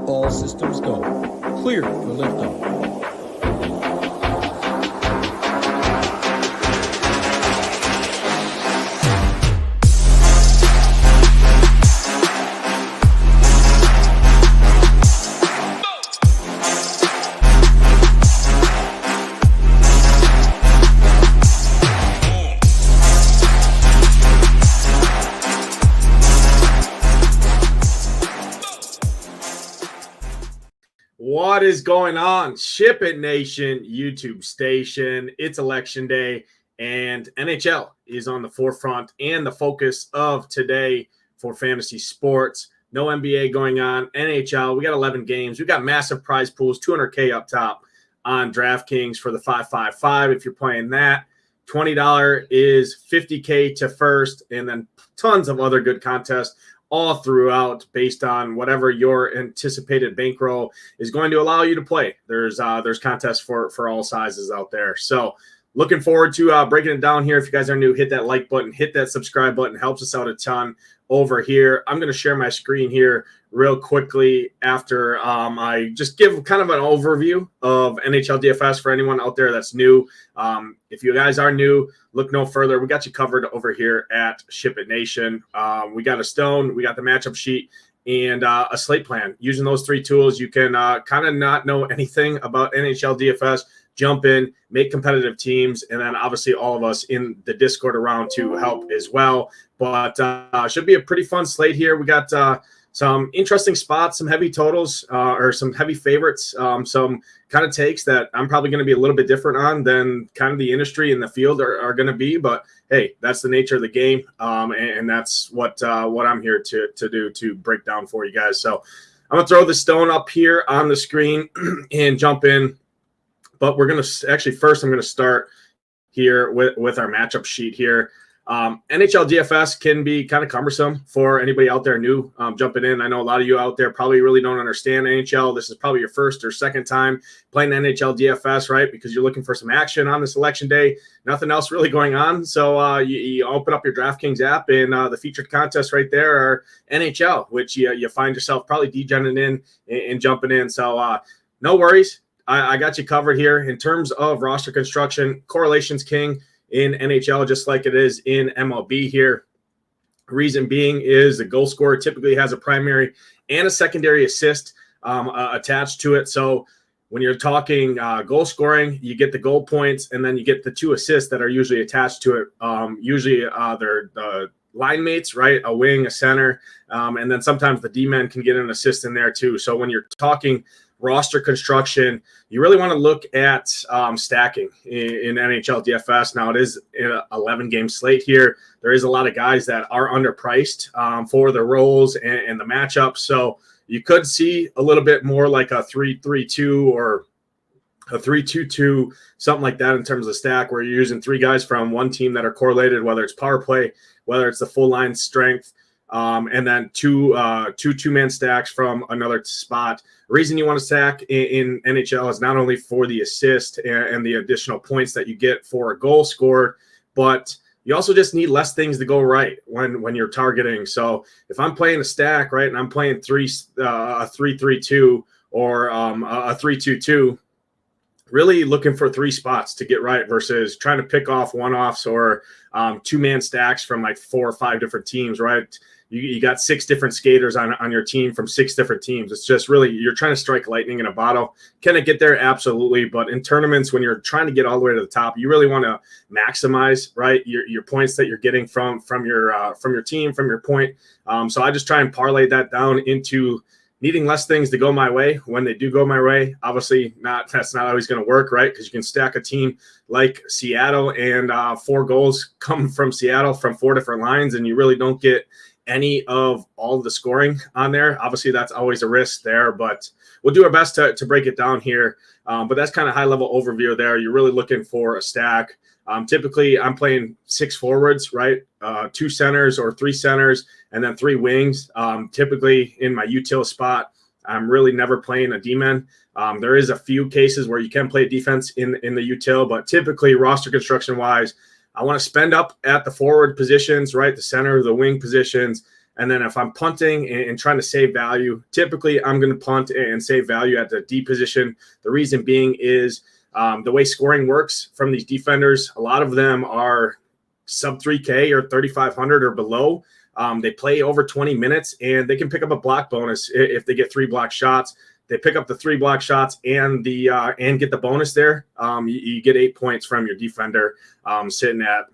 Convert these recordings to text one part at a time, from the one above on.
All systems go. Clear for liftoff. What is going on, SHIPIT Nation YouTube station? It's election day, and NHL is on the forefront and the focus of today for fantasy sports. No NBA going on. NHL, we got 11 games. We got massive prize pools, $200K up top on DraftKings for the 555. If you're playing that, $20 is $50K to first, and then tons of other good contests all throughout based on whatever your anticipated bankroll is going to allow you to play. There's contests for all sizes out there. So looking forward to breaking it down here. If you guys are new, hit that like button, hit that subscribe button. Helps us out a ton over here. I'm going to share my screen here real quickly after I just give kind of an overview of NHL DFS for anyone out there that's new. If you guys are new, look no further. We got you covered over here at SHIPIT Nation. We got a stone, we got the matchup sheet, and a slate plan. Using those three tools, you can kind of not know anything about NHL DFS, jump in, make competitive teams, and then obviously all of us in the Discord around to help as well. But should be a pretty fun slate here. We got some interesting spots, some heavy totals or some heavy favorites, some kind of takes that I'm probably going to be a little bit different on than kind of the industry and the field are going to be. But hey, that's the nature of the game, and that's what I'm here to do, to break down for you guys. So I'm going to throw the stone up here on the screen and jump in. But we're going to actually first I'm going to start here with our matchup sheet here. NHL DFS can be kind of cumbersome for anybody out there new jumping in. I know a lot of you out there probably really don't understand NHL. This is probably your first or second time playing NHL DFS, right? Because you're looking for some action on this election day. Nothing else really going on. So you open up your DraftKings app, and the featured contests right there are NHL, which you find yourself probably degenerating in and jumping in. So no worries. I got you covered here. In terms of roster construction, correlation's king in NHL, just like it is in MLB here. Reason being is the goal scorer typically has a primary and a secondary assist attached to it. So when you're talking goal scoring, you get the goal points, and then you get the two assists that are usually attached to it. Usually they're the line mates, right? A wing, a center, and then sometimes the D-men can get an assist in there too. So when you're talking roster construction, you really want to look at stacking in NHL DFS. Now, it is an 11-game slate here. There is a lot of guys that are underpriced for the roles and the matchups. So you could see a little bit more like a 3-3-2 or a 3-2-2, something like that in terms of stack, where you're using three guys from one team that are correlated, whether it's power play, whether it's the full line strength, and then two-man stacks from another spot. The reason you want to stack in NHL is not only for the assist and the additional points that you get for a goal scored, but you also just need less things to go right when you're targeting. So if I'm playing a stack, right, and I'm playing a 3-3-2 or a 3-2-2, really looking for three spots to get right versus trying to pick off one-offs or two-man stacks from like 4 or 5 different teams, right? You got 6 different skaters on your team from 6 different teams. It's just really, you're trying to strike lightning in a bottle. Can it get there? Absolutely. But in tournaments, when you're trying to get all the way to the top, you really want to maximize, right, your points that you're getting from your team, from your point. So I just try and parlay that down into needing less things to go my way. When they do go my way, obviously that's not always going to work, right? Because you can stack a team like Seattle and 4 goals come from Seattle from 4 different lines, and you really don't get any of all of the scoring on there. Obviously, that's always a risk there, but we'll do our best to break it down here. But that's kind of high-level overview there. You're really looking for a stack. Typically, I'm playing 6 forwards, right? 2 centers or 3 centers, and then 3 wings. Typically, in my util spot, I'm really never playing a D-man. There is a few cases where you can play defense in the util, but typically, roster construction-wise, I want to spend up at the forward positions, right? The center, the wing positions, And then if I'm punting and trying to save value, typically I'm going to punt and save value at the D position. The reason being is the way scoring works from these defenders, a lot of them are sub 3K or 3,500 or below. They play over 20 minutes and they can pick up a block bonus if they get 3 block shots. They pick up the 3 block shots and get the bonus there. You get 8 points from your defender sitting at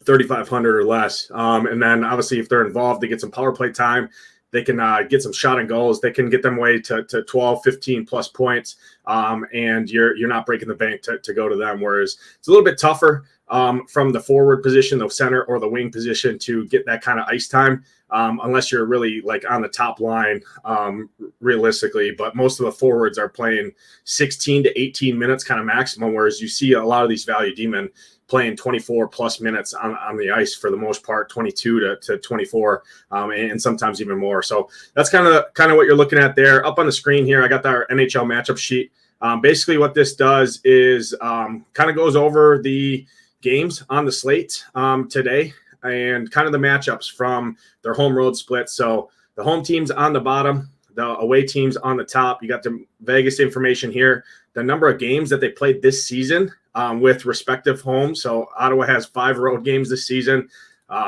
3,500 or less. And then obviously if they're involved, they get some power play time. They can get some shot and goals. They can get them away to 12, 15 plus points. And you're not breaking the bank to go to them. Whereas it's a little bit tougher from the forward position, the center or the wing position to get that kind of ice time. Unless you're really like on the top line realistically. But most of the forwards are playing 16 to 18 minutes kind of maximum. Whereas you see a lot of these value demon playing 24 plus minutes on the ice for the most part, 22 to 24, and sometimes even more. So that's kind of what you're looking at there. Up on the screen here, I got our NHL matchup sheet. Basically what this does is kind of goes over the games on the slate today and kind of the matchups from their home road split. So the home teams on the bottom, the away teams on the top. You got the Vegas information here, the number of games that they played this season with respective homes. So Ottawa has 5 road games this season.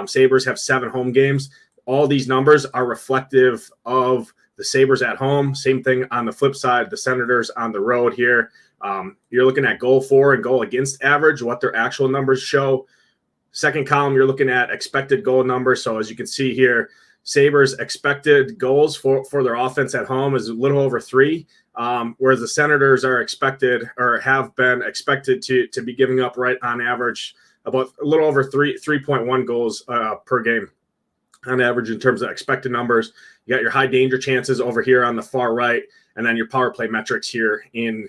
Sabres have 7 home games. All these numbers are reflective of the Sabres at home. Same thing on the flip side, the Senators on the road here. You're looking at goal for and goal against average, what their actual numbers show. Second column, you're looking at expected goal numbers. So as you can see here, Sabres expected goals for their offense at home is a little over 3, whereas the Senators are expected or have been expected to be giving up right on average about a little over 3.1 goals per game on average in terms of expected numbers. You got your high danger chances over here on the far right, and then your power play metrics here in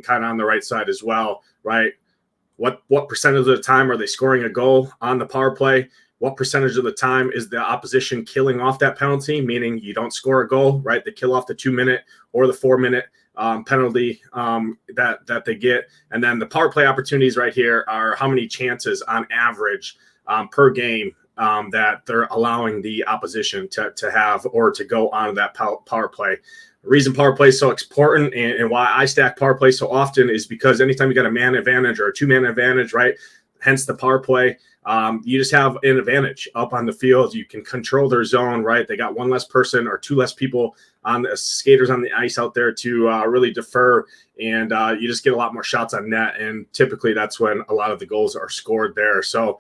kind of on the right side as well, right? What percentage of the time are they scoring a goal on the power play? What percentage of the time is the opposition killing off that penalty, meaning you don't score a goal, right? They kill off the 2-minute or the 4-minute penalty that they get. And then the power play opportunities right here are how many chances on average per game that they're allowing the opposition to have or to go on that power play. The reason power play is so important and why I stack power play so often is because anytime you got a man advantage or a 2-man advantage, right? Hence the power play. You just have an advantage up on the field. You can control their zone, right? They got 1 less person or 2 less people on the skaters on the ice out there to really defer, and you just get a lot more shots on net. And typically that's when a lot of the goals are scored there. So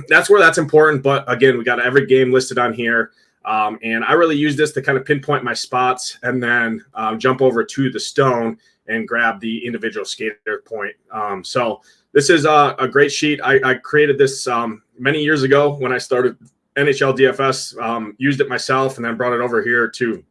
that's where that's important. But again, we got every game listed on here. And I really use this to kind of pinpoint my spots and then jump over to the stone and grab the individual skater point. So this is a great sheet. I created this many years ago when I started NHL DFS, used it myself, and then brought it over here to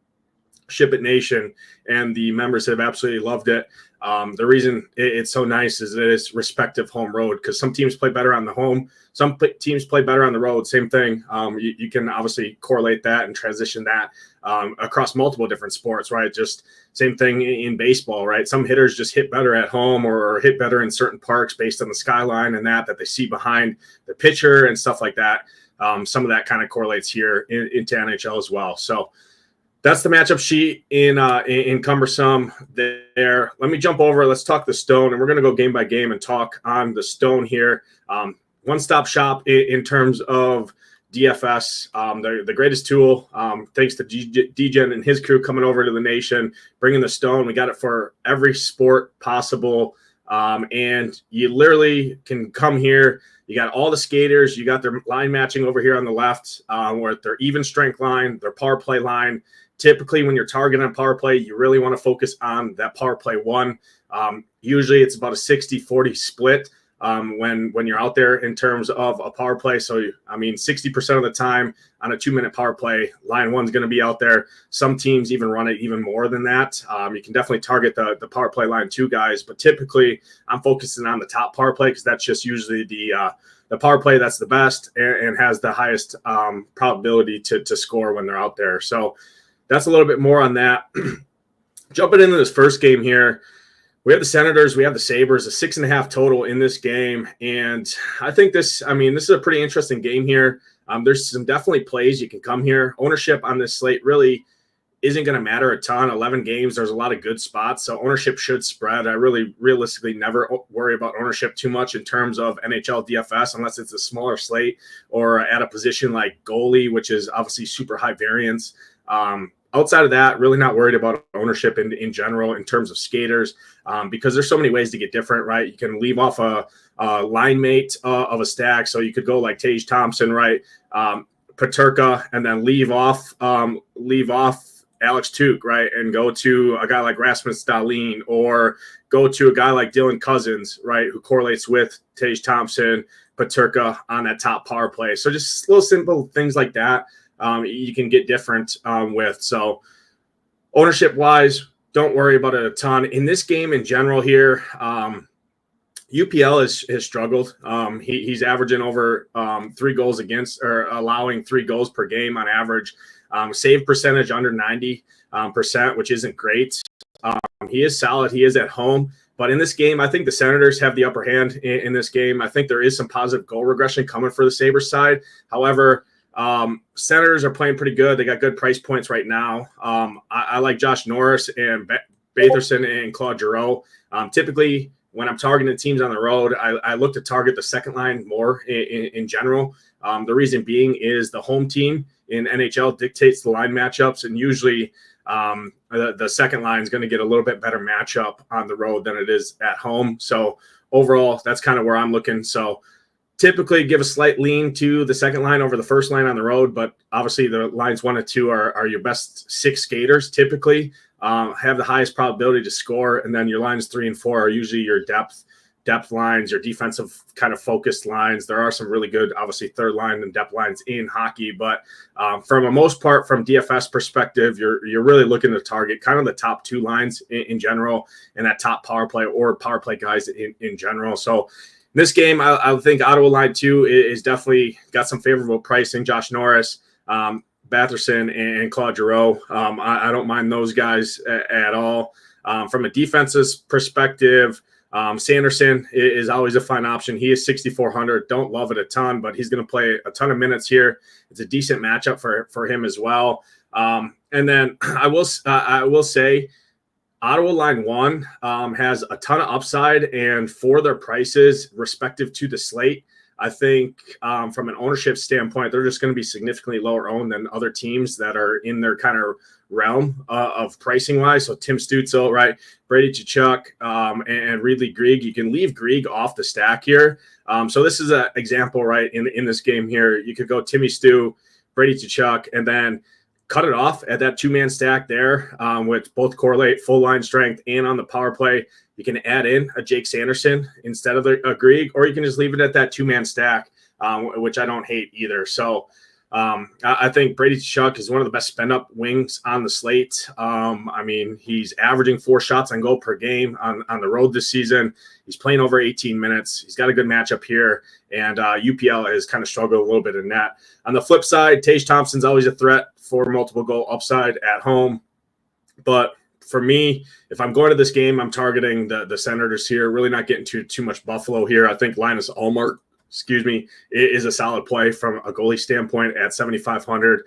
SHIPIT Nation, and the members have absolutely loved it. The reason it's so nice is that it's respective home road, because some teams play better on the home, some teams play better on the road. Same thing. You can obviously correlate that and transition that across multiple different sports, right? Just same thing in baseball, right? Some hitters just hit better at home or hit better in certain parks based on the skyline and that they see behind the pitcher and stuff like that. Some of that kind of correlates here into NHL as well. So that's the matchup sheet in Cumbersome there. Let me jump over. Let's talk the stone, and we're going to go game by game and talk on the stone here. One-stop shop in terms of DFS, the greatest tool. Thanks to DGen and his crew coming over to the nation, bringing the stone. We got it for every sport possible, and you literally can come here. You got all the skaters. You got their line matching over here on the left, where their even strength line, their power play line. Typically, when you're targeting a power play, you really want to focus on that power play 1. Usually, it's about a 60-40 split when you're out there in terms of a power play. So, 60% of the time on a 2-minute power play, line 1's going to be out there. Some teams even run it even more than that. You can definitely target the power play line 2 guys, but typically I'm focusing on the top power play because that's just usually the power play that's the best and has the highest probability to score when they're out there. So that's a little bit more on that. Jumping into this first game here, we have the Senators, we have the Sabres, a 6.5 total in this game. And I think this is a pretty interesting game here. There's some definitely plays you can come here. Ownership on this slate really isn't going to matter a ton. 11 games, there's a lot of good spots, so ownership should spread. I really realistically never worry about ownership too much in terms of NHL DFS unless it's a smaller slate or at a position like goalie, which is obviously super high variance. Outside of that, really not worried about ownership in general in terms of skaters because there's so many ways to get different, right? You can leave off a line mate of a stack, so you could go like Tage Thompson, right? Peterka, and then leave off Alex Tuch, right, and go to a guy like Rasmus Dahlin, or go to a guy like Dylan Cousins, right, who correlates with Tage Thompson, Peterka on that top power play. So just little simple things like that you can get different with. So ownership-wise, don't worry about it a ton. In this game in general here, UPL has struggled. He's averaging over 3 goals against, or allowing 3 goals per game on average. Save percentage under 90%, which isn't great. He is solid. He is at home. But in this game, I think the Senators have the upper hand in this game. I think there is some positive goal regression coming for the Sabres side. However, Senators are playing pretty good. They got good price points right now. I like Josh Norris and Batherson and Claude Giroux. Typically, when I'm targeting teams on the road, I look to target the second line more in general. The reason being is the home team in NHL dictates the line matchups, and usually the second line is going to get a little bit better matchup on the road than it is at home. So overall, that's kind of where I'm looking. So typically give a slight lean to the second line over the first line on the road, but obviously the lines 1 and 2 are your best 6 skaters typically. Have the highest probability to score, and then your lines 3 and 4 are usually your depth lines, your defensive kind of focused lines. There are some really good, obviously, third line and depth lines in hockey, but from a most part, from DFS perspective, you're really looking to target kind of the top 2 lines in general, and that top power play or power play guys in general. So in this game, I think Ottawa line 2 is definitely got some favorable pricing. Josh Norris, Batherson, and Claude Giroux. I don't mind those guys at all. From a defensive perspective, Sanderson is always a fine option. He is 6,400. Don't love it a ton, but he's going to play a ton of minutes here. It's a decent matchup for him as well. And then I will say Ottawa line 1 has a ton of upside, and for their prices respective to the slate, I think from an ownership standpoint, they're just going to be significantly lower owned than other teams that are in their kind of realm of pricing wise. So Tim Stützle, right, Brady Tkachuk, and Ridley Grieg. You can leave Grieg off the stack here. So this is an example, right, in this game here. You could go Timmy Stu, Brady Tkachuk, and then cut it off at that 2-man stack there, which both correlate full line strength and on the power play. You can add in a Jake Sanderson instead of a Grieg, or you can just leave it at that 2-man stack, which I don't hate either. So I think Brady Tkachuk is one of the best spend-up wings on the slate. I mean, he's averaging 4 shots on goal per game on the road this season. He's playing over 18 minutes. He's got a good matchup here, and UPL has kind of struggled a little bit in that. On the flip side, Tage Thompson's always a threat for multiple goal upside at home. But for me, if I'm going to this game, I'm targeting the Senators here, really not getting too much Buffalo here. I think Linus Ullmark, is a solid play from a goalie standpoint at 7,500.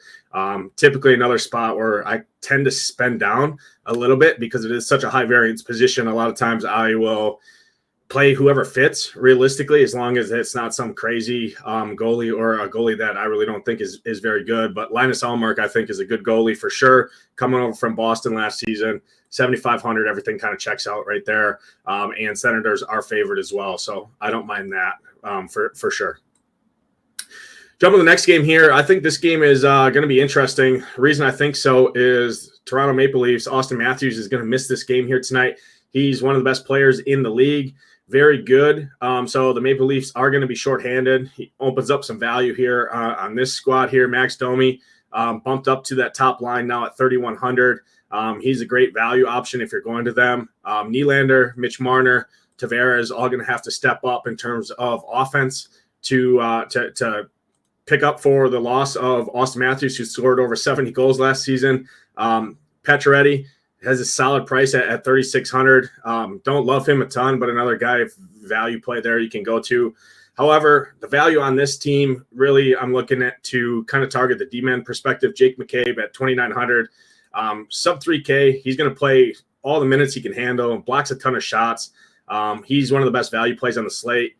Typically another spot where I tend to spend down a little bit because it is such a high variance position. A lot of times I will play whoever fits realistically, as long as it's not some crazy goalie or a goalie that I really don't think is very good. But Linus Ullmark, I think, is a good goalie for sure. Coming over from Boston last season, 7,500, everything kind of checks out right there. And Senators are favored as well, so I don't mind that for sure. Jump to the next game here. I think this game is going to be interesting. The reason I think so is Toronto Maple Leafs, Austin Matthews is going to miss this game here tonight. He's one of the best players in the league. Very good. So the Maple Leafs are going to be shorthanded. He opens up some value here on this squad here. Max Domi bumped up to that top line now at 3,100. He's a great value option if you're going to them. Nylander, Mitch Marner, Tavares all going to have to step up in terms of offense to pick up for the loss of Austin Matthews, who scored over 70 goals last season. Pacioretty has a solid price at 3,600. Don't love him a ton, but another guy, value play there you can go to. However, the value on this team, really, I'm looking at to kind of target the D-man perspective. Jake McCabe at 2,900, sub 3K. He's going to play all the minutes he can handle, blocks a ton of shots. He's one of the best value plays on the slate.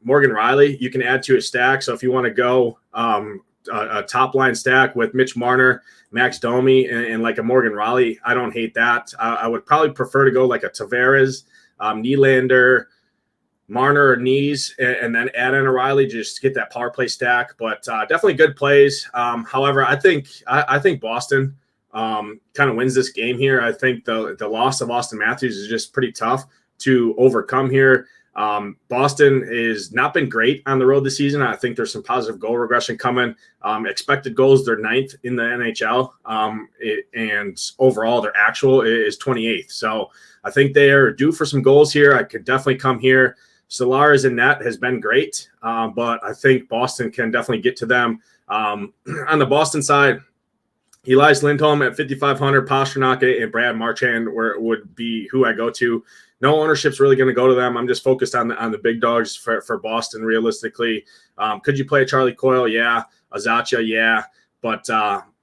Morgan Riley, you can add to his stack. So if you want to go a top line stack with Mitch Marner, Max Domi, and like a Morgan Riley, I don't hate that. I would probably prefer to go like a Tavares, Nylander, Marner or Knees, and then add in a Riley just to get that power play stack. But definitely good plays. However, I think Boston kind of wins this game here. I think the loss of Austin Matthews is just pretty tough to overcome here. Boston has not been great on the road this season. I think there's some positive goal regression coming. Expected goals, they're 9th in the NHL. And overall, their actual is 28th. So I think they are due for some goals here. I could definitely come here. Solara's in net has been great, but I think Boston can definitely get to them. On the Boston side, Elias Lindholm at 5,500, Pastrnak and Brad Marchand would be who I go to. No ownership's really going to go to them. I'm just focused on the big dogs for Boston realistically. Could you play Charlie Coyle? Yeah. Azacha? Yeah. But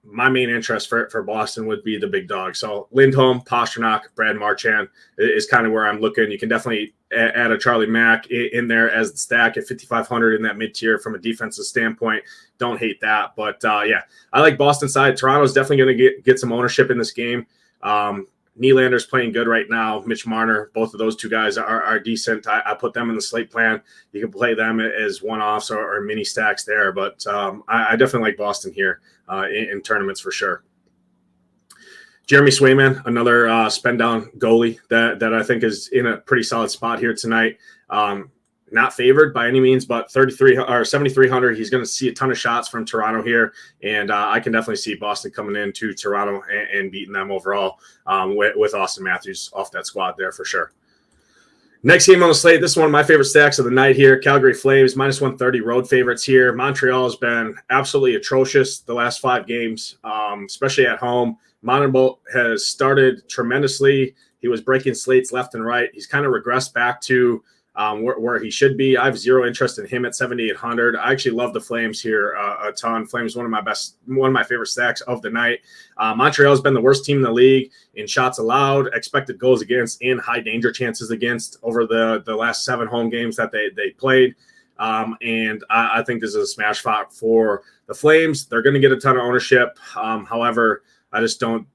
my main interest for Boston would be the big dog. So Lindholm, Pastrnak, Brad Marchand is kind of where I'm looking. You can definitely add a Charlie Mack in there as the stack at 5,500 in that mid-tier from a defensive standpoint. Don't hate that. But, yeah, I like Boston side. Toronto's definitely going to get some ownership in this game. Nylander's playing good right now. Mitch Marner, both of those two guys are decent. I put them in the slate plan. You can play them as one-offs or mini stacks there. But I definitely like Boston here in tournaments for sure. Jeremy Swayman, another spend-down goalie that I think is in a pretty solid spot here tonight. Not favored by any means, but 7,300. He's going to see a ton of shots from Toronto here, and I can definitely see Boston coming into Toronto and beating them overall with Austin Matthews off that squad there for sure. Next game on the slate, this is one of my favorite stacks of the night here. Calgary Flames, minus 130 road favorites here. Montreal has been absolutely atrocious the last 5 games, especially at home. Montembeault has started tremendously. He was breaking slates left and right. He's kind of regressed back to where he should be. I have zero interest in him at 7,800. I actually love the Flames here a ton. Flames one of my favorite stacks of the night. Montreal has been the worst team in the league in shots allowed, expected goals against, and high danger chances against over the last 7 home games that they played. And I think this is a smash spot for the Flames. They're going to get a ton of ownership. However, I just don't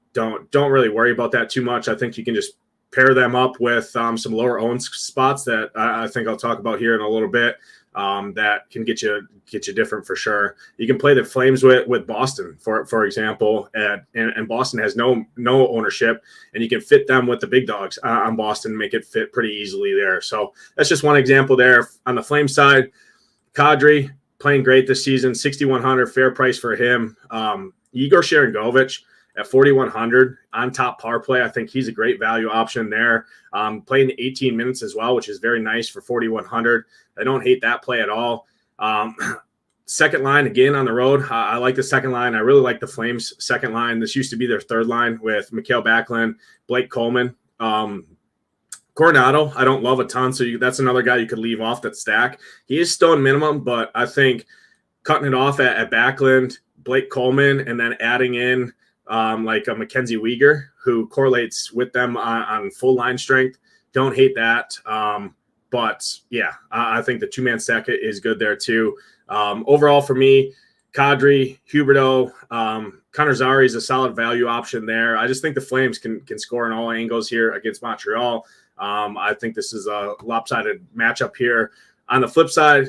really worry about that too much. I think you can just pair them up with some lower owned spots that I think I'll talk about here in a little bit that can get you different for sure. You can play the Flames with Boston, for example, and Boston has no ownership, and you can fit them with the big dogs on Boston and make it fit pretty easily there. So that's just one example there. On the Flames side, Kadri playing great this season, 6,100, fair price for him. Igor Sharangovich at 4,100 on top power play. I think he's a great value option there. Playing 18 minutes as well, which is very nice for 4,100. I don't hate that play at all. Second line, again, on the road. I like the second line. I really like the Flames' second line. This used to be their third line with Mikhail Backlund, Blake Coleman. Coronado, I don't love a ton, so that's another guy you could leave off that stack. He is still in minimum, but I think cutting it off at Backlund, Blake Coleman, and then adding in like a Mackenzie Weegar, who correlates with them on full line strength. Don't hate that. But, yeah, I think the 2-man stack is good there too. Overall for me, Kadri, Huberdeau, Connor Zary is a solid value option there. I just think the Flames can score in all angles here against Montreal. I think this is a lopsided matchup here. On the flip side,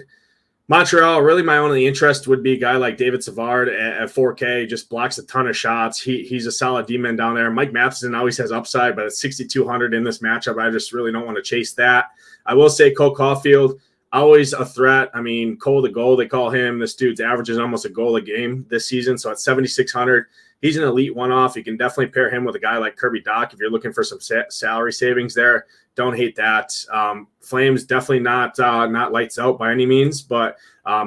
Montreal, really my only interest would be a guy like David Savard at 4K, just blocks a ton of shots. He's a solid D-man down there. Mike Matheson always has upside, but at 6,200 in this matchup, I just really don't want to chase that. I will say Cole Caulfield, always a threat. I mean, Cole the goal, they call him. This dude's averages almost a goal a game this season, so at 7,600, he's an elite one-off. You can definitely pair him with a guy like Kirby Dach if you're looking for some salary savings there. Don't hate that. Flames definitely not lights out by any means, but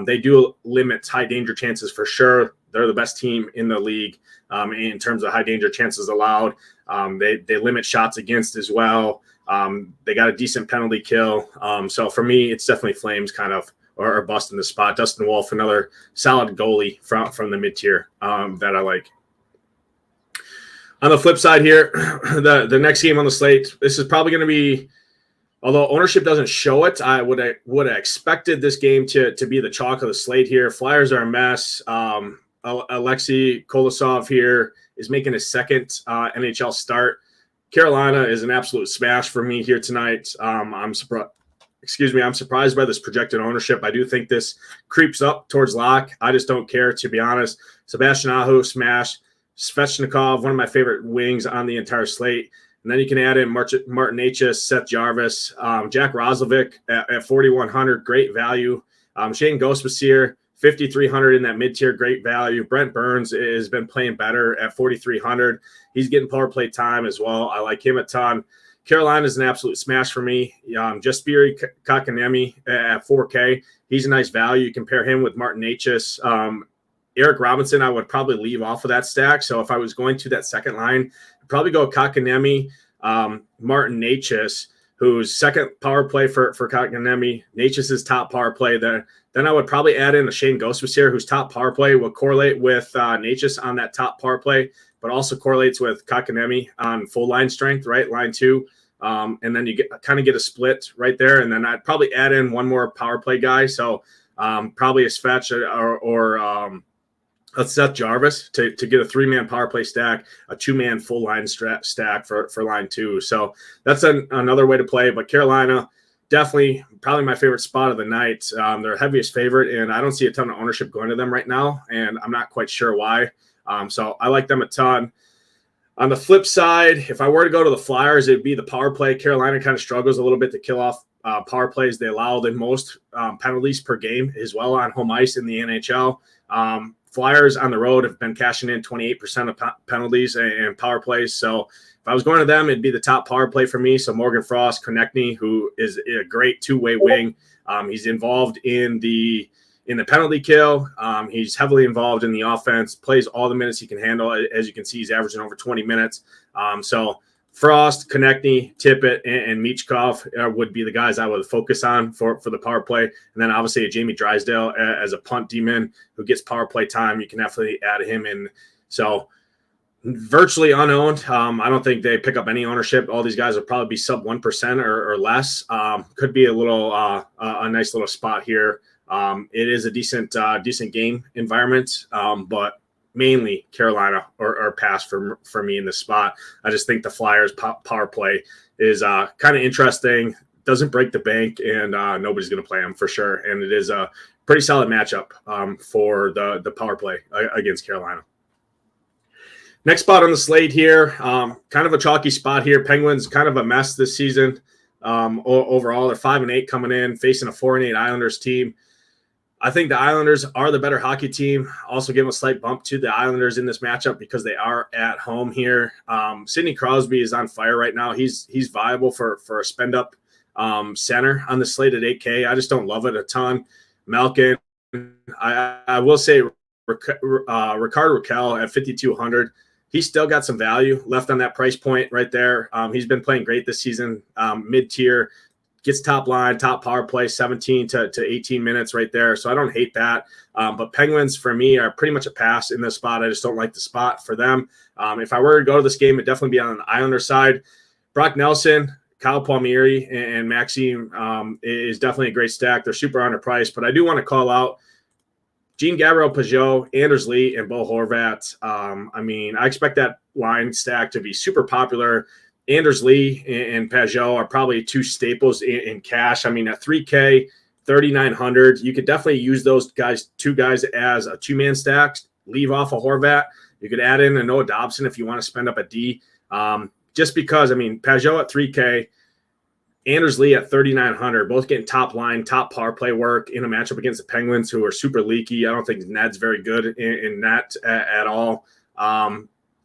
they do limit high danger chances for sure. They're the best team in the league in terms of high danger chances allowed. They limit shots against as well. They got a decent penalty kill. So for me, it's definitely Flames kind of or bust in the spot. Dustin Wolf, another solid goalie from the mid-tier that I like. On the flip side here, the next game on the slate, this is probably going to be, although ownership doesn't show it, I would have expected this game to be the chalk of the slate here. Flyers are a mess. Alexei Kolosov here is making his second NHL start. Carolina is an absolute smash for me here tonight. I'm surprised by this projected ownership. I do think this creeps up towards lock. I just don't care, to be honest. Sebastian Aho, smash. Svechnikov, one of my favorite wings on the entire slate. And then you can add in Martin Necas, Seth Jarvis, Jack Roslovic at 4,100, great value. Shane Gostisbehere, 5,300 in that mid-tier, great value. Brent Burns has been playing better at 4,300. He's getting power play time as well. I like him a ton. Carolina is an absolute smash for me. Jesperi Kotkaniemi at 4K. He's a nice value. You compare him with Martin Necas. Eric Robinson, I would probably leave off of that stack. So if I was going to that second line, I'd probably go Kotkaniemi, Martin Necas, who's second power play for Kotkaniemi. Necas' top power play there. Then I would probably add in a Shane Gostisbehere, whose top power play will correlate with Necas on that top power play, but also correlates with Kotkaniemi on full line strength, right? Line 2. And then you get a split right there. And then I'd probably add in one more power play guy. So probably a Svech or Seth Jarvis to get a 3-man power play stack, a 2-man full line stack for line 2. So that's another way to play. But Carolina, definitely probably my favorite spot of the night. They're heaviest favorite, and I don't see a ton of ownership going to them right now, and I'm not quite sure why. So I like them a ton. On the flip side, if I were to go to the Flyers, it'd be the power play. Carolina kind of struggles a little bit to kill off power plays. They allow the most penalties per game as well on home ice in the NHL. Flyers on the road have been cashing in 28% of penalties and power plays. So if I was going to them, it'd be the top power play for me. So Morgan Frost, Konechny, who is a great two-way wing. He's involved in the penalty kill. He's heavily involved in the offense, plays all the minutes he can handle. As you can see, he's averaging over 20 minutes. So Frost, Konechny, Tippett, and Michkov would be the guys I would focus on for the power play. And then obviously a Jamie Drysdale as a punt demon who gets power play time. You can definitely add him in. So virtually unowned. I don't think they pick up any ownership. All these guys will probably be sub 1% or less. Could be a little a nice little spot here. It is a decent game environment, but mainly Carolina or pass for me in this spot. I just think the Flyers power play is kind of interesting. Doesn't break the bank, and nobody's going to play them for sure. And it is a pretty solid matchup for the power play against Carolina. Next spot on the slate here, kind of a chalky spot here. Penguins kind of a mess this season. Overall, they're 5-8 coming in, facing a 4-8 Islanders team. I think the Islanders are the better hockey team. Also give a slight bump to the Islanders in this matchup because they are at home here. Sidney Crosby is on fire right now. He's viable for a spend-up center on the slate at 8K. I just don't love it a ton. Malkin, I will say Rickard Raquel at 5,200. He's still got some value left on that price point right there. He's been playing great this season, mid-tier. Gets top line, top power play, 17 to 18 minutes right there. So I don't hate that. But Penguins, for me, are pretty much a pass in this spot. I just don't like the spot for them. If I were to go to this game, it'd definitely be on the Islander side. Brock Nelson, Kyle Palmieri, and Maxime is definitely a great stack. They're super underpriced. But I do want to call out Jean-Gabriel Pageau, Anders Lee, and Bo Horvat. I expect that line stack to be super popular. Anders Lee and Pageau are probably two staples in cash. At 3K, 3,900, you could definitely use those two guys as a 2-man stack. Leave off a Horvat. You could add in a Noah Dobson if you want to spend up a D. Just because, Pageau at 3K, Anders Lee at 3,900, both getting top line, top power play work in a matchup against the Penguins, who are super leaky. I don't think Ned's very good in that at all.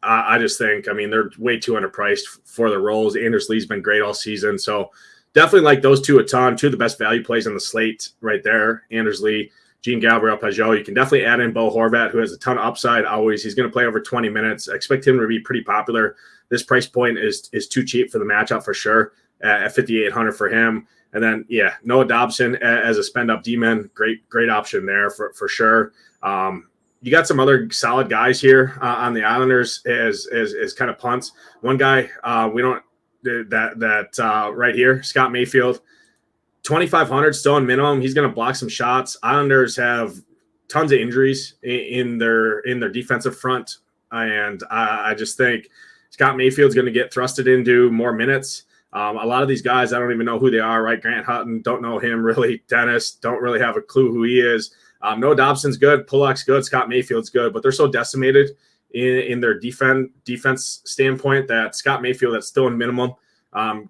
I just think, they're way too underpriced for the roles. Anders Lee's been great all season. So definitely like those two a ton. Two of the best value plays on the slate right there. Anders Lee, Jean-Gabriel Pageau. You can definitely add in Bo Horvat, who has a ton of upside always. He's going to play over 20 minutes. I expect him to be pretty popular. This price point is too cheap for the matchup for sure at 5,800 for him. And then, yeah, Noah Dobson as a spend-up D-man, great option there for sure. You got some other solid guys here on the Islanders as kind of punts. One guy we don't right here, Scott Mayfield, 2,500 still in minimum. He's going to block some shots. Islanders have tons of injuries in their defensive front, and I just think Scott Mayfield's going to get thrusted into more minutes. A lot of these guys, I don't even know who they are, right? Grant Hutton, don't know him really. Dennis, don't really have a clue who he is. Noah Dobson's good. Pulock's good. Scott Mayfield's good. But they're so decimated in their defense standpoint that Scott Mayfield, that's still in minimum,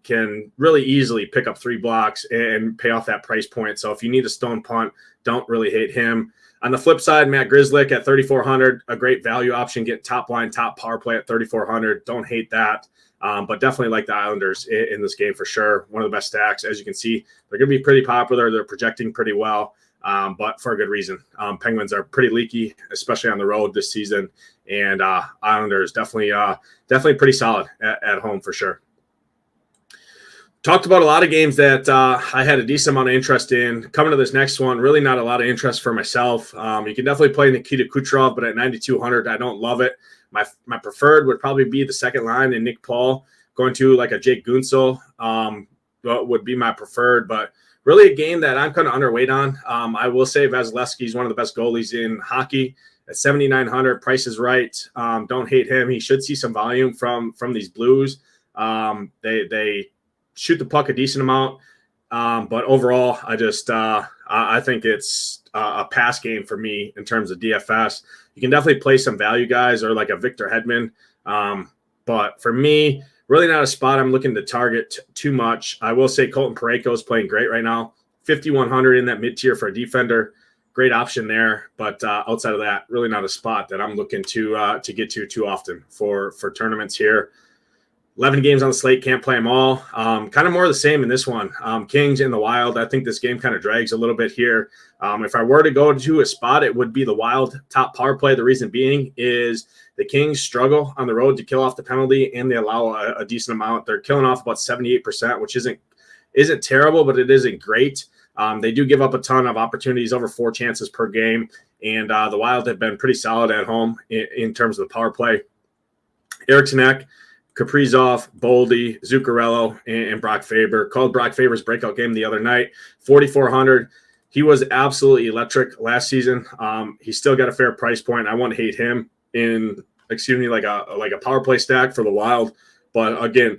can really easily pick up 3 blocks and pay off that price point. So if you need a stone punt, don't really hate him. On the flip side, Matt Grzelcyk at 3,400, a great value option. Get top line, top power play at 3,400. Don't hate that. But definitely like the Islanders in this game for sure. One of the best stacks. As you can see, they're going to be pretty popular. They're projecting pretty well, but for a good reason. Penguins are pretty leaky, especially on the road this season. And Islanders definitely pretty solid at home for sure. Talked about a lot of games that I had a decent amount of interest in. Coming to this next one, really not a lot of interest for myself. You can definitely play Nikita Kucherov, but at 9,200, I don't love it. My preferred would probably be the second line and Nick Paul. Going to like a Jake Guentzel would be my preferred, but really a game that I'm kind of underweight on. I will say Vasilevsky is one of the best goalies in hockey. At 7,900, price is right. Don't hate him. He should see some volume from these Blues. They shoot the puck a decent amount, but overall, I think it's a pass game for me in terms of DFS. You can definitely play some value guys or like a Victor Hedman, but for me, really not a spot I'm looking to target too much. I will say Colton Parayko is playing great right now, 5,100 in that mid tier for a defender. Great option there, but outside of that, really not a spot that I'm looking to get to too often for tournaments here. 11 games on the slate, can't play them all. Kind of more of the same in this one. Kings in the Wild. I think this game kind of drags a little bit here. If I were to go to a spot, it would be the Wild top power play. The reason being is the Kings struggle on the road to kill off the penalty, and they allow a decent amount. They're killing off about 78%, which isn't terrible, but it isn't great. They do give up a ton of opportunities, over 4 chances per game, and the Wild have been pretty solid at home in terms of the power play. Eriksson Ek, Kaprizov, Boldy, Zuccarello, and Brock Faber. Called Brock Faber's breakout game the other night, 4,400. He was absolutely electric last season. He's still got a fair price point. I won't hate him in, like a power play stack for the Wild. But again,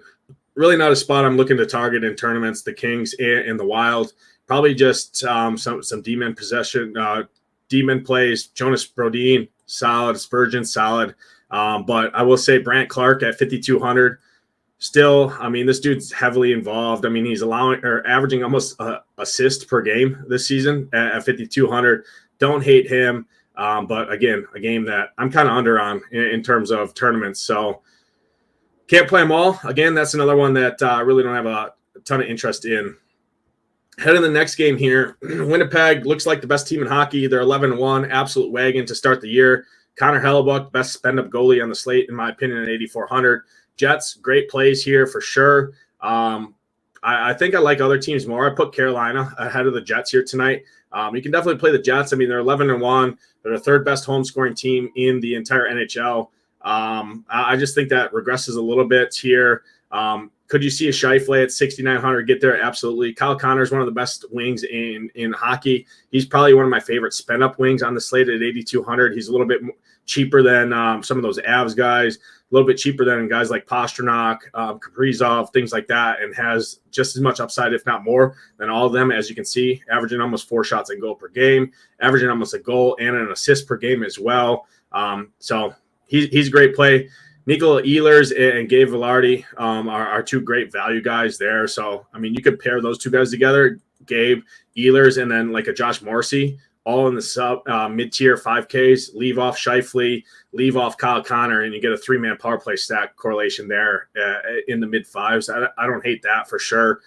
really not a spot I'm looking to target in tournaments, the Kings and the Wild. Probably just some D-men possession, D-men plays. Jonas Brodin, solid. Spurgeon, solid. But I will say Brant Clark at 5,200. Still, I mean, this dude's heavily involved. I mean, he's averaging almost assist per game this season at 5,200. Don't hate him. But again, a game that I'm kind of under on in terms of tournaments. So can't play them all. Again, that's another one that I really don't have a ton of interest in. Head in the next game here. Winnipeg looks like the best team in hockey. They're 11-1, absolute wagon to start the year. Connor Hellebuck, best spend-up goalie on the slate, in my opinion, at 8,400. Jets, great plays here for sure. I think I like other teams more. I put Carolina ahead of the Jets here tonight. You can definitely play the Jets. I mean, they're 11-1. They're the third best home scoring team in the entire NHL. I just think that regresses a little bit here. Could you see a Scheifele at 6,900 get there? Absolutely. Kyle Connor is one of the best wings in hockey. He's probably one of my favorite spend-up wings on the slate at 8,200. He's a little bit cheaper than some of those Avs guys, a little bit cheaper than guys like Pastrnak, Kaprizov, things like that, and has just as much upside, if not more, than all of them, as you can see, averaging almost 4 shots on goal per game, averaging almost a goal and an assist per game as well. So he's a great play. Nikola Ehlers and Gabe Vilardi are 2 great value guys there. So, I mean, you could pair those 2 guys together, Gabe, Ehlers, and then like a Josh Morrissey, all in the mid-tier 5Ks, leave off Scheifele, leave off Kyle Connor, and you get a 3-man power play stack correlation there in the mid-5s. I don't hate that for sure.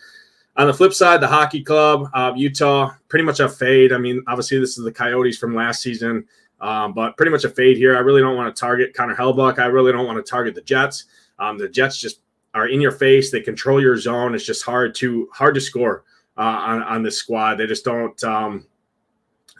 On the flip side, the hockey club, Utah, pretty much a fade. I mean, obviously this is the Coyotes from last season. But pretty much a fade here. I really don't want to target Connor Hellebuck. I really don't want to target the Jets. The Jets just are in your face. They control your zone. It's just hard to score on this squad. They just don't.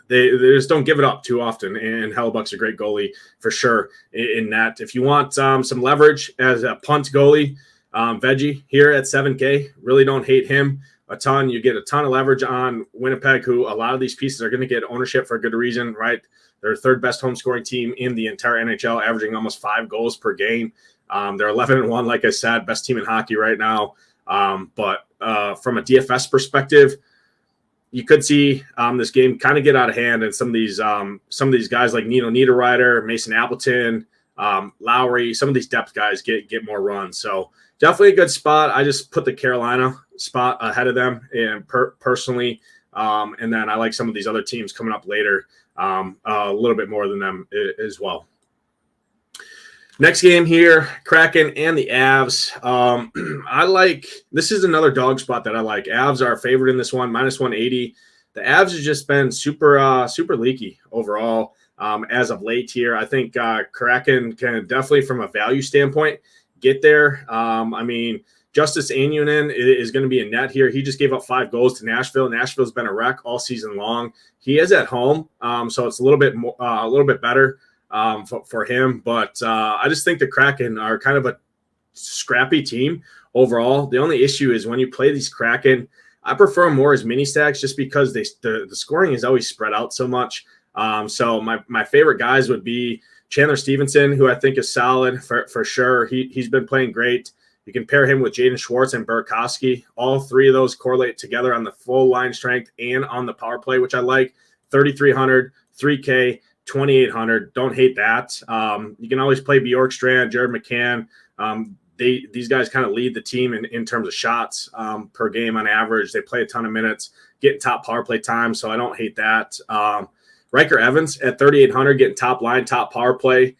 They just don't give it up too often, and Hellebuck's a great goalie for sure in that. If you want some leverage as a punt goalie, Veggie here at 7K, really don't hate him a ton. You get a ton of leverage on Winnipeg, who a lot of these pieces are going to get ownership for a good reason, right? They're third best home scoring team in the entire NHL, averaging almost 5 goals per game. They're 11-1, like I said, best team in hockey right now. But from a DFS perspective, you could see this game kind of get out of hand, and some of these guys like Nino Niederreiter, Mason Appleton, Lowry, some of these depth guys get more runs. So definitely a good spot. I just put the Carolina spot ahead of them, and personally, and then I like some of these other teams coming up later a little bit more than them as well. Next game here, Kraken and the Avs. I like – this is another dog spot that I like. Avs are favorite in this one, -180. The Avs have just been super leaky overall as of late here. I think Kraken can definitely, from a value standpoint, get there. I mean, Justice Anunen is going to be a net here. He just gave up 5 goals to Nashville. Nashville's been a wreck all season long. He is at home, so it's a little bit better for him. But I just think the Kraken are kind of a scrappy team overall. The only issue is when you play these Kraken, I prefer them more as mini stacks just because the scoring is always spread out so much. So my favorite guys would be Chandler Stevenson, who I think is solid for sure. He's been playing great. You can pair him with Jaden Schwartz and Burakovsky. All 3 of those correlate together on the full line strength and on the power play, which I like. 3,300, 3K, 2,800. Don't hate that. You can always play Bjorkstrand, Jared McCann. These guys kind of lead the team in terms of shots per game on average. They play a ton of minutes, getting top power play time, so I don't hate that. Riker Evans at 3,800, getting top line, top power play.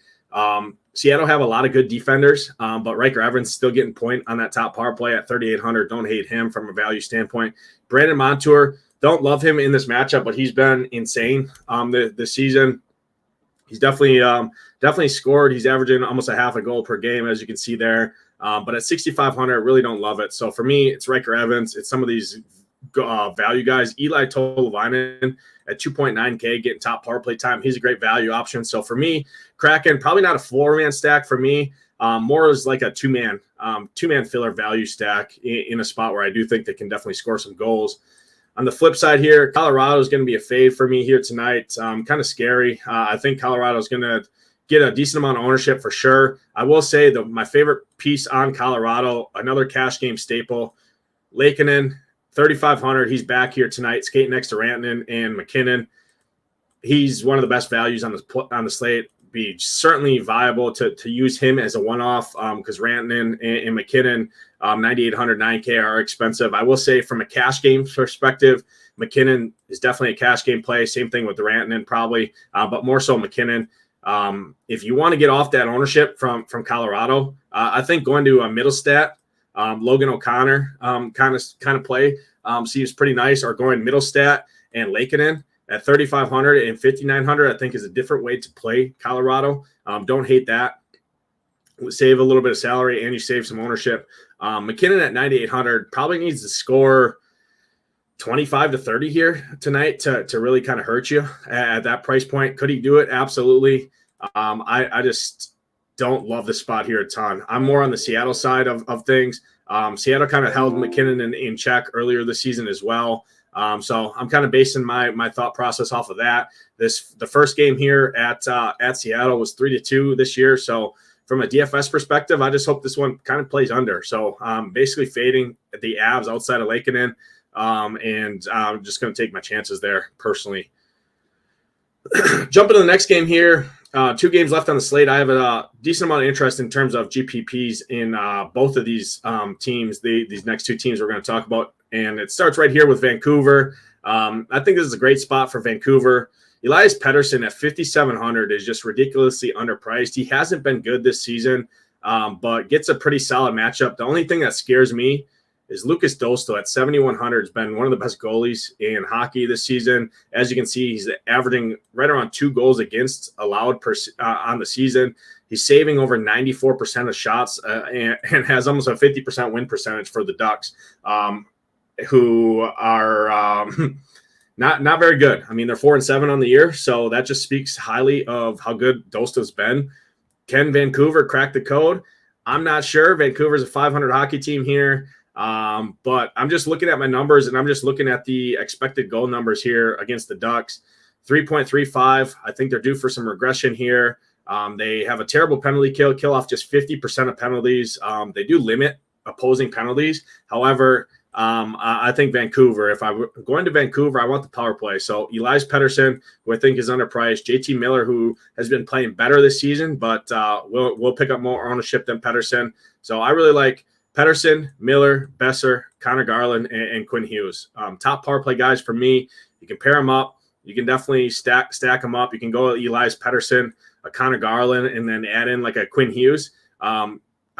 Seattle have a lot of good defenders, but Riker Evans still getting point on that top power play at 3,800. Don't hate him from a value standpoint. Brandon Montour, don't love him in this matchup, but he's been insane this season. He's definitely scored. He's averaging almost a half a goal per game, as you can see there. But at 6,500, I really don't love it. So for me, it's Riker Evans. It's some of these value guys. Eli Tolvainen at 2.9K, getting top power play time. He's a great value option. So for me, Kraken, probably not a 4-man stack for me. More as like a two-man filler value stack in a spot where I do think they can definitely score some goals. On the flip side here, Colorado is going to be a fade for me here tonight. Kind of scary. I think Colorado is going to get a decent amount of ownership for sure. I will say my favorite piece on Colorado, another cash game staple, Laakkonen, 3,500. He's back here tonight, skating next to Rantanen and McKinnon. He's one of the best values on the slate. Be certainly viable to use him as a one-off because Rantanen and McKinnon, 9,800, 9K are expensive. I will say from a cash game perspective, McKinnon is definitely a cash game play. Same thing with the Rantanen probably, but more so McKinnon. If you want to get off that ownership from Colorado, I think going to a middle stat, Logan O'Connor kind of play seems pretty nice, or going middle stat and Laakkonen at 3,500 and 5,900, I think is a different way to play Colorado. Don't hate that. Save a little bit of salary and you save some ownership. McKinnon at 9,800 probably needs to score 25 to 30 here tonight to really kind of hurt you at that price point. Could he do it? Absolutely. I just don't love the spot here a ton. I'm more on the Seattle side of things. Seattle kind of held McKinnon in check earlier this season as well. So I'm kind of basing my thought process off of that. The first game here at Seattle was 3-2 this year. So from a DFS perspective, I just hope this one kind of plays under. So basically fading the Avs outside of Laakkonen, and I'm just going to take my chances there personally. Jumping to the next game here. 2 games left on the slate. I have a decent amount of interest in terms of GPPs in both of these teams, these next 2 teams we're going to talk about. And it starts right here with Vancouver. I think this is a great spot for Vancouver. Elias Pettersson at 5,700 is just ridiculously underpriced. He hasn't been good this season, but gets a pretty solid matchup. The only thing that scares me is Lucas Dostal at 7,100 has been one of the best goalies in hockey this season. As you can see, he's averaging right around 2 goals against allowed on the season. He's saving over 94% of shots and has almost a 50% win percentage for the Ducks. who are not very good. I mean, they're 4-7 on the year, so that just speaks highly of how good Dosta's been. Can Vancouver crack the code? I'm not sure. Vancouver's a 500 hockey team here, but I'm just looking at my numbers, and I'm just looking at the expected goal numbers here against the Ducks. 3.35. I think they're due for some regression here. They have a terrible penalty kill off just 50% of penalties. They do limit opposing penalties. However, I think Vancouver, if I'm going to Vancouver, I want the power play. So Elias Pettersson, who I think is underpriced, JT Miller, who has been playing better this season, but will pick up more ownership than Pettersson. So I really like Pettersson, Miller, Besser, Connor Garland, and Quinn Hughes. Top power play guys for me. You can pair them up. You can definitely stack them up. You can go Elias Pettersson, a Connor Garland, and then add in like a Quinn Hughes.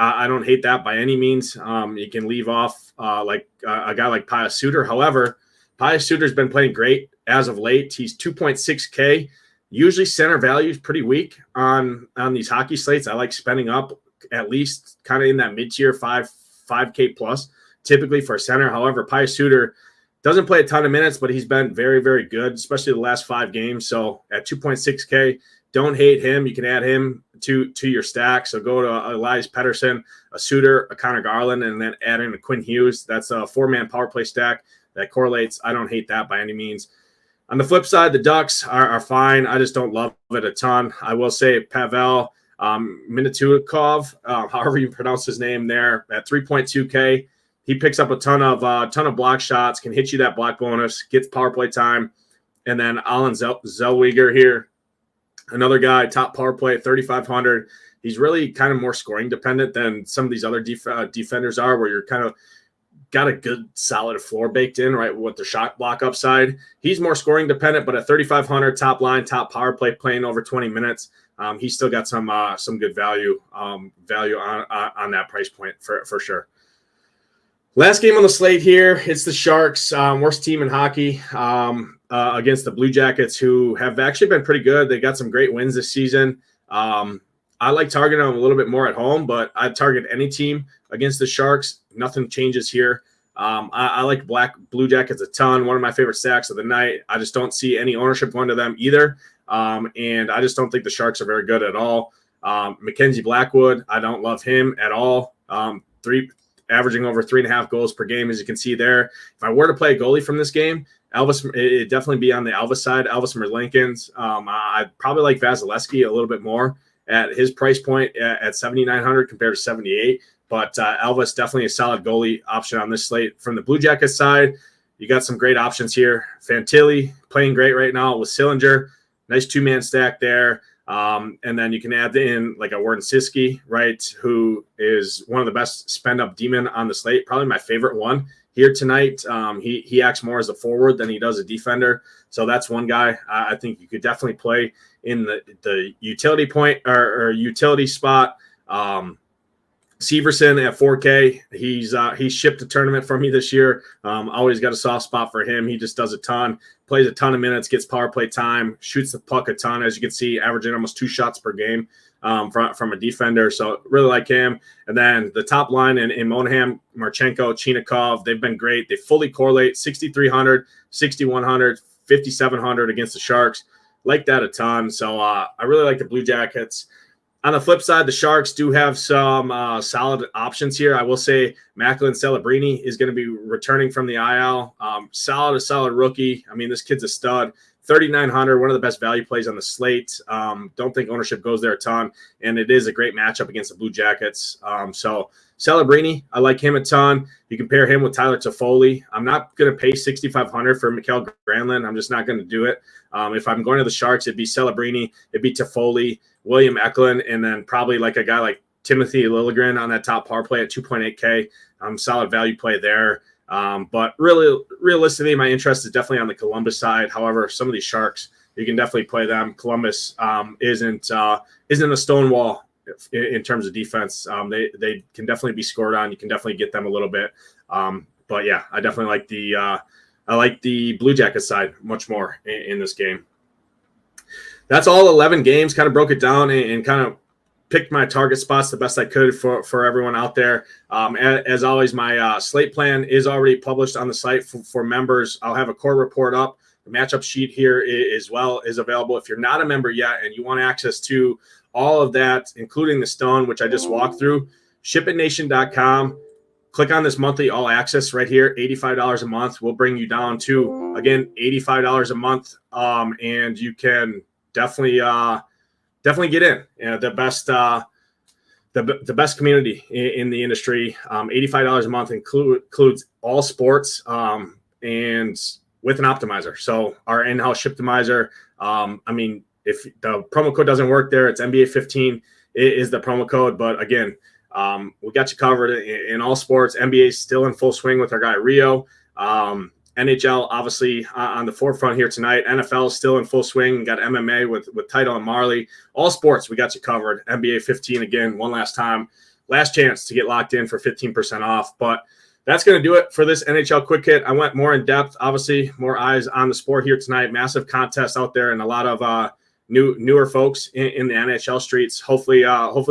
I don't hate that by any means. You can leave off like a guy like Pius Suter. However, Pius Suter's been playing great as of late. He's 2.6K. Usually center value is pretty weak on these hockey slates. I like spending up at least kind of in that mid-tier 5K plus typically for a center. However, Pius Suter doesn't play a ton of minutes, but he's been very, very good, especially the last 5 games. So at 2.6K, don't hate him. You can add him to your stack. So go to Elias Pettersson, a Suter, a Connor Garland, and then add in a Quinn Hughes. That's a 4-man power play stack that correlates. I don't hate that by any means. On the flip side, the Ducks are fine. I just don't love it a ton. I will say Pavel Minatuikov, however you pronounce his name there, at 3.2K. He picks up a ton of block shots, can hit you that block bonus, gets power play time. And then Alan Zellweger here, another guy, top power play, 3,500. He's really kind of more scoring dependent than some of these other defenders are, where you're kind of got a good solid floor baked in, right, with the shot block upside. He's more scoring dependent, but at 3,500 top line, top power play, playing over 20 minutes, he's still got some good value on that price point for sure. Last game on the slate here, it's the Sharks, worst team in hockey, against the Blue Jackets, who have actually been pretty good. They got some great wins this season. I like targeting them a little bit more at home, but I'd target any team against the Sharks. Nothing changes here. I like Blue Jackets a ton. One of my favorite stacks of the night. I just don't see any ownership going to them either. And I just don't think the Sharks are very good at all. Mackenzie Blackwood, I don't love him at all. Averaging over 3.5 goals per game, as you can see there. If I were to play a goalie from this game, it'd definitely be on the Elvis side, Elvis Merlinkins. I'd probably like Vasilevsky a little bit more at his price point at 7,900 compared to 78. But Elvis definitely a solid goalie option on this slate. From the Blue Jackets side, you got some great options here. Fantilli playing great right now with Sillinger. Nice 2-man stack there. And then you can add in like a Warren Siski, right, who is one of the best spend-up demon on the slate, probably my favorite one here tonight. He acts more as a forward than he does a defender. So that's one guy I think you could definitely play in the utility point or utility spot. Severson at 4K. He's shipped a tournament for me this year. Always got a soft spot for him. He just does a ton, plays a ton of minutes, gets power play time, shoots the puck a ton, as you can see, averaging almost 2 shots per game from a defender. So really like him. And then the top line in Monahan, Marchenko, Chinikov, they've been great. They fully correlate 6,300, 6,100, 5,700 against the Sharks. Like that a ton. So I really like the Blue Jackets. On the flip side, the Sharks do have some solid options here. I will say Macklin Celebrini is going to be returning from the IL. Solid rookie. I mean, this kid's a stud. 3,900, one of the best value plays on the slate. Don't think ownership goes there a ton, and it is a great matchup against the Blue Jackets. So Celebrini, I like him a ton. You can pair him with Tyler Toffoli. I'm not going to pay 6,500 for Mikael Granlund. I'm just not going to do it. If I'm going to the Sharks, it'd be Celebrini, it'd be Toffoli, William Eklund, and then probably like a guy like Timothy Liljegren on that top power play at 2.8K. Solid value play there. But really, realistically, my interest is definitely on the Columbus side. However, some of these Sharks, you can definitely play them. Columbus isn't a stonewall in terms of defense. They can definitely be scored on. You can definitely get them a little bit. But yeah, I definitely like the Blue Jackets side much more in this game. That's all 11 games. Kind of broke it down and kind of picked my target spots the best I could for everyone out there. As always, my slate plan is already published on the site for members. I'll have a core report up. The matchup sheet here as well is available. If you're not a member yet and you want access to all of that, including the stone, which I just walked through, SHIPITNation.com. Click on this monthly all access right here, $85 a month. We'll bring you down to, again, $85 a month. And you can definitely get in. The best the best community in the industry. $85 a month includes all sports and with an optimizer. So our in-house Shiptimizer, if the promo code doesn't work there, it's NBA 15 is the promo code. But again, we got you covered in all sports. NBA is still in full swing with our guy Rio. NHL obviously on the forefront here tonight. NFL is still in full swing. Got MMA with Title and Marley. All sports, we got you covered. NBA 15 again, one last time. Last chance to get locked in for 15% off. But that's going to do it for this NHL Quick Hit. I went more in depth, obviously, more eyes on the sport here tonight. Massive contest out there and a lot of newer folks in the NHL streets. Hopefully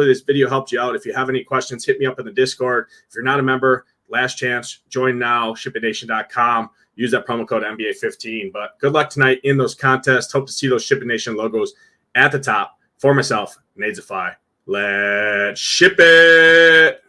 this video helped you out. If you have any questions, hit me up in the Discord. If you're not a member, last chance, join now, ShipItNation.com. Use that promo code NBA15. But good luck tonight in those contests. Hope to see those ShipIt Nation logos at the top. For myself, Nadesify. Let's ship it.